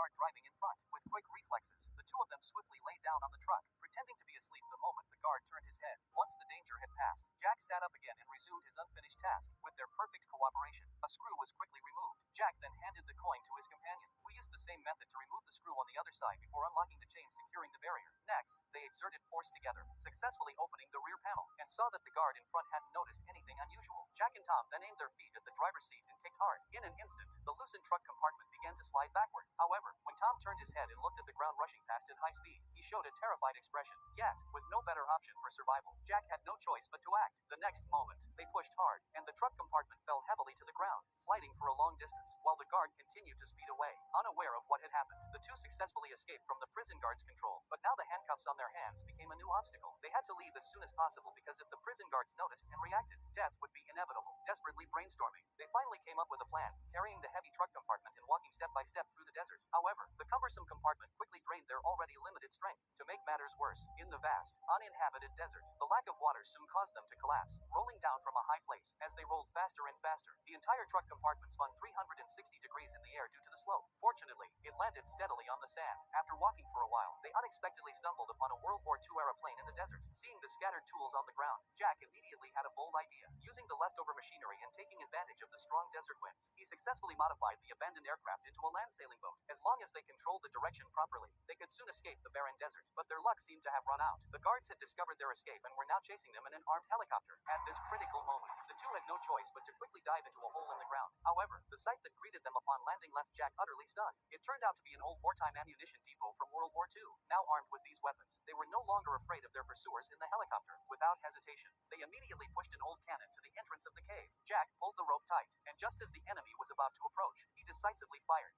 guard driving in front. With quick reflexes, the two of them swiftly lay down on the truck, pretending to be asleep the moment the guard turned his head. Once the danger had passed, Jack sat up again and resumed his unfinished task. With their perfect cooperation, a screw was quickly removed. Jack then handed the coin to his companion, who used the same method to remove the screw on the other side before unlocking the chain securing the barrier. Next, they exerted force together, successfully opening the rear panel, and saw that the guard in front hadn't noticed anything unusual. Jack and Tom then aimed their feet at the driver's seat and kicked hard. In an instant, the loosened truck compartment began to slide backward. However, when Tom turned his head and looked at the ground rushing past at high speed, he showed a terrified expression. Yet, with no better option for survival, Jack had no choice but to act. The next moment, they pushed hard, and the truck compartment fell heavily to the ground, sliding for a long distance, while the guard continued to speed away. Unaware of what had happened, the two successfully escaped from the prison guard's control, but now the handcuffs on their hands became a new obstacle. They had to leave as soon as possible because if the prison guards noticed and reacted, death would be inevitable. Desperately brainstorming, they finally came up with a plan, carrying the heavy truck compartment and walking step by step through the desert. However, the cumbersome compartment quickly drained their already limited strength. To make matters worse, in the vast, uninhabited desert, the lack of water soon caused them to collapse, rolling down from a high place. As they rolled faster and faster, the entire truck compartment spun 360 degrees in the air due to the slope. Fortunately, it landed steadily on the sand. After walking for a while, they unexpectedly stumbled upon a World War II era plane in the desert. Seeing the scattered tools on the ground, Jack immediately had a bold idea. Using the leftover machinery and taking advantage of the strong desert winds, he successfully modified the abandoned aircraft into a land sailing boat. As long as they controlled the direction properly, they could soon escape the barren desert. But their luck seemed to have run out. The guards had discovered their escape and were now chasing them in an armed helicopter. At this critical moment, the two had no choice but to quickly dive into a hole in the ground. However, the sight that greeted them upon landing left Jack utterly stunned. It turned out to be an old wartime ammunition depot from World War II. Now armed with these weapons, they were no longer afraid of their pursuers in the helicopter. Without hesitation, they immediately pushed an old cannon to the entrance of the cave. Jack pulled the rope tight, and just as the enemy was about to approach, he decisively fired.